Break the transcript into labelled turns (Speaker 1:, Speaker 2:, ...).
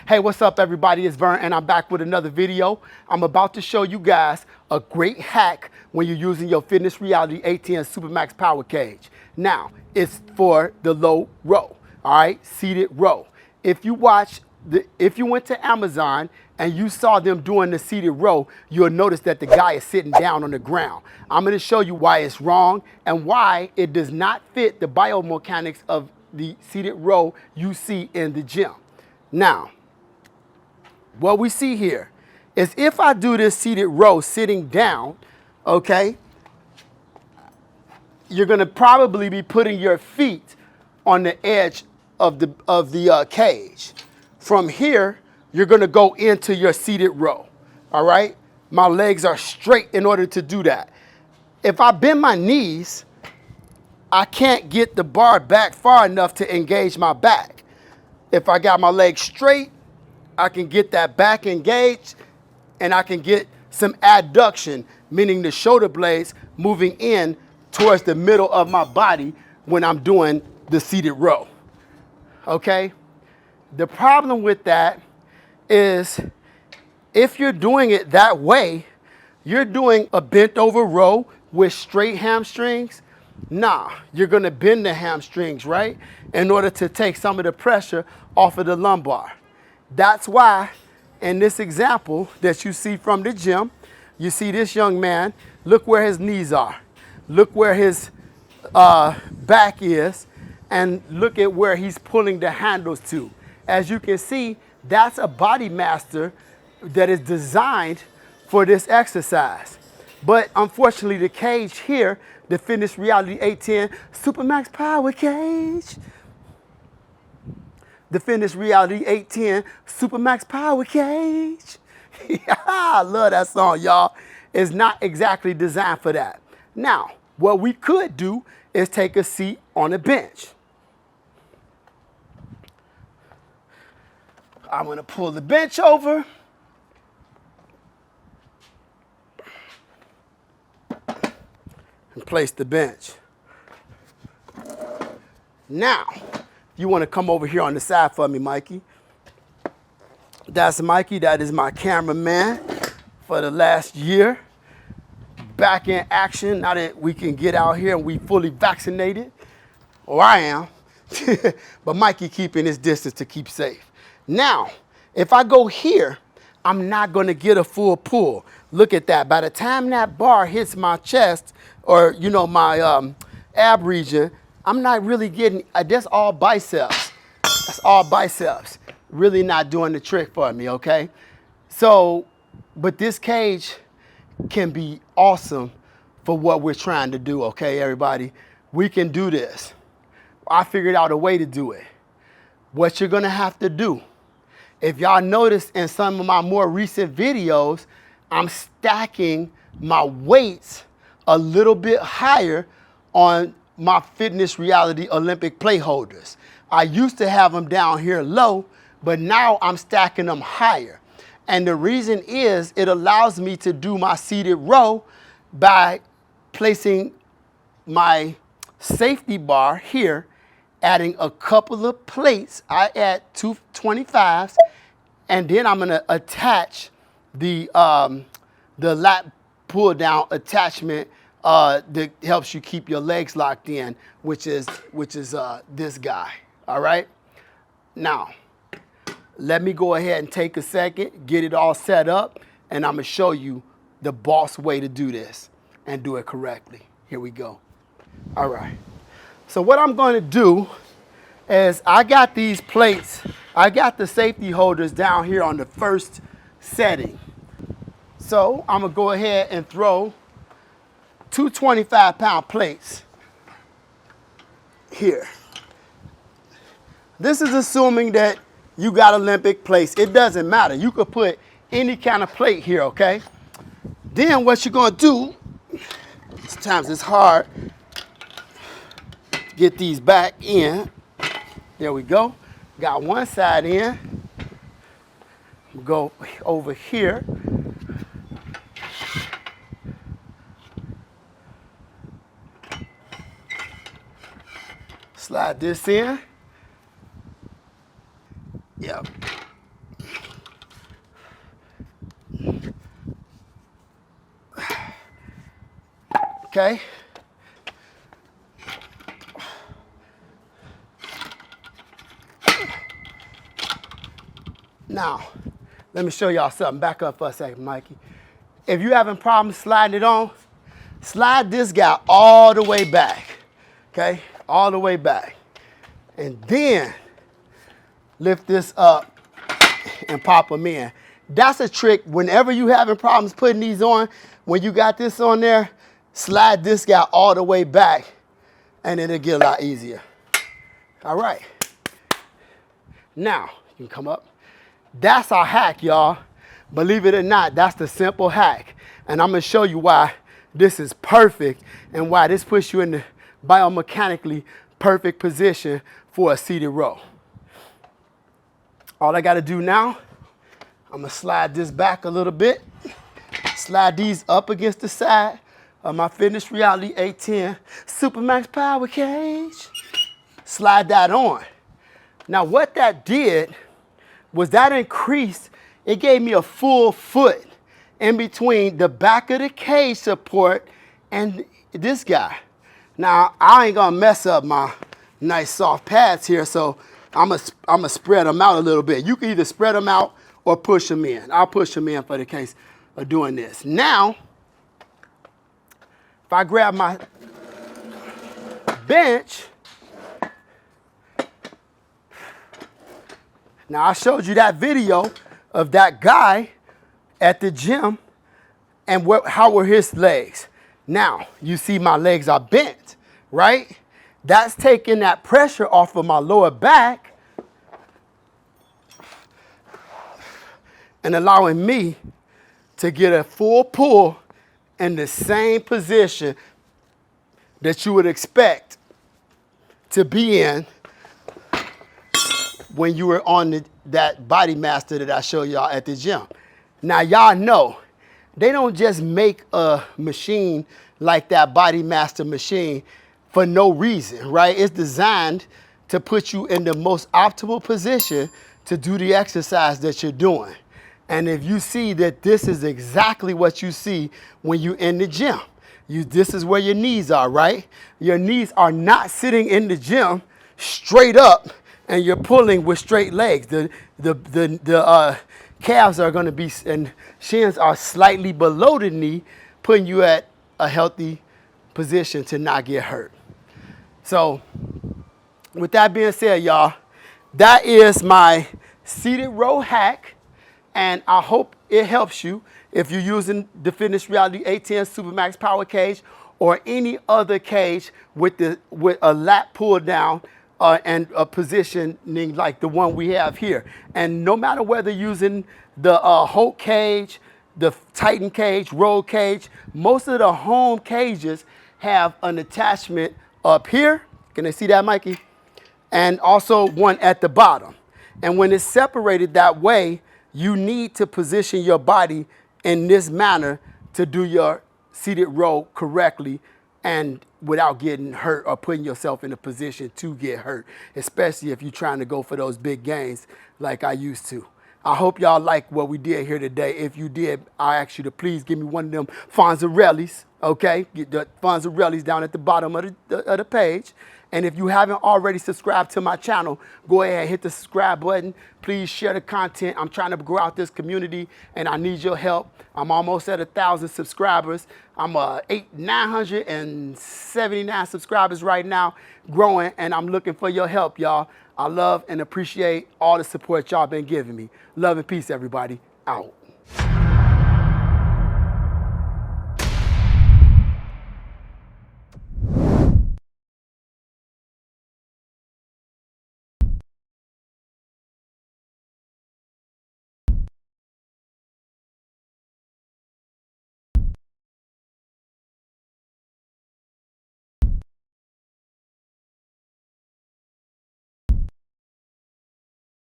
Speaker 1: Hey, what's up everybody? It's Vern and I'm back with another video. I'm about to show you guys a great hack when you're using your Fitness Reality ATN Supermax Power Cage. Now, it's for the low row, all right? Seated row. If you went to Amazon and you saw them doing the seated row, you'll notice that the guy is sitting down on the ground. I'm gonna show you why it's wrong and why it does not fit the biomechanics of the seated row you see in the gym. Now, what we see here is if I do this seated row sitting down, okay, you're gonna probably be putting your feet on the edge of the cage. From here, you're gonna go into your seated row, all right? My legs are straight in order to do that. If I bend my knees, I can't get the bar back far enough to engage my back. If I got my legs straight, I can get that back engaged and I can get some adduction, meaning the shoulder blades moving in towards the middle of my body when I'm doing the seated row, okay? The problem with that is if you're doing it that way, you're doing a bent over row with straight hamstrings. Nah, you're gonna bend the hamstrings, right? In order to take some of the pressure off of the lumbar. That's why in this example that you see from the gym, you see this young man, look where his knees are. Look where his back is, and look at where he's pulling the handles to. As you can see, that's a body master that is designed for this exercise. But unfortunately, the cage here, the Fitness Reality 810 Supermax Power Cage, the Fitness Reality 810 Supermax Power Cage. I love that song, y'all. It's not exactly designed for that. Now, what we could do is take a seat on a bench. I'm gonna pull the bench over. And place the bench. Now, you wanna come over here on the side for me, Mikey. That's Mikey, that is my cameraman for the last year. Back in action, now that we can get out here and we fully vaccinated, or I am, but Mikey keeping his distance to keep safe. Now, if I go here, I'm not gonna get a full pull. Look at that, by the time that bar hits my chest, or you know, my ab region, I'm not really getting, that's all biceps. That's all biceps. Really not doing the trick for me, okay? So, but this cage can be awesome for what we're trying to do, okay, everybody? We can do this. I figured out a way to do it. What you're gonna have to do, if y'all noticed in some of my more recent videos, I'm stacking my weights a little bit higher on my Fitness Reality Olympic plate holders. I used to have them down here low, but now I'm stacking them higher. And the reason is it allows me to do my seated row by placing my safety bar here, adding a couple of plates. I add 225s, and then I'm gonna attach the lat pull down attachment that helps you keep your legs locked in, which is this guy, all right? Now, let me go ahead and take a second, get it all set up, and I'm gonna show you the boss way to do this and do it correctly. Here we go. All right. So what I'm gonna do is I got these plates, I got the safety holders down here on the first setting. So I'm gonna go ahead and throw two 25-pound plates here. This is assuming that you got Olympic plates. It doesn't matter. You could put any kind of plate here, okay? Then what you're gonna do, sometimes it's hard, get these back in. There we go. Got one side in. Go over here. Slide this in. Yep. Okay? Now, let me show y'all something. Back up for a second, Mikey. If you're having problems sliding it on, slide this guy all the way back. Okay? All the way back. And then lift this up and pop them in. That's a trick. Whenever you having problems putting these on, when you got this on there, slide this guy all the way back and it'll get a lot easier. All right. Now, you can come up. That's our hack, y'all. Believe it or not, that's the simple hack. And I'm going to show you why this is perfect and why this puts you in the biomechanically perfect position for a seated row. All I got to do now, I'm going to slide this back a little bit. Slide these up against the side of my Fitness Reality 810 Supermax Power Cage. Slide that on. Now what that did was that increased, it gave me a full foot in between the back of the cage support and this guy. Now, I ain't gonna mess up my nice soft pads here, so I'm gonna spread them out a little bit. You can either spread them out or push them in. I'll push them in for the case of doing this. Now, if I grab my bench, now I showed you that video of that guy at the gym and how were his legs. Now, you see my legs are bent, right? That's taking that pressure off of my lower back and allowing me to get a full pull in the same position that you would expect to be in when you were on that Body Master that I showed y'all at the gym. Now, y'all know, they don't just make a machine like that Body Master machine for no reason, right? It's designed to put you in the most optimal position to do the exercise that you're doing. And if you see that this is exactly what you see when you're in the gym, this is where your knees are, right? Your knees are not sitting in the gym straight up and you're pulling with straight legs. The calves are going to be, and shins are slightly below the knee, putting you at a healthy position to not get hurt. So with that being said, y'all, that is my seated row hack. And I hope it helps you if you're using the Fitness Reality 810 Supermax Power Cage or any other cage with a lat pull down and a positioning like the one we have here. And no matter whether using the Hulk cage, the Titan cage, Road cage, most of the home cages have an attachment up here. Can they see that, Mikey? And also one at the bottom. And when it's separated that way, you need to position your body in this manner to do your seated row correctly and without getting hurt or putting yourself in a position to get hurt, especially if you're trying to go for those big gains like I used to. I hope y'all like what we did here today. If you did, I ask you to please give me one of them Fonzarellis, okay? Get the Fonzarellis down at the bottom of the page. And if you haven't already subscribed to my channel, go ahead and hit the subscribe button. Please share the content. I'm trying to grow out this community and I need your help. I'm almost at 1,000 subscribers. I'm 979 subscribers right now, growing, and I'm looking for your help, y'all. I love and appreciate all the support y'all been giving me. Love and peace, everybody. Out.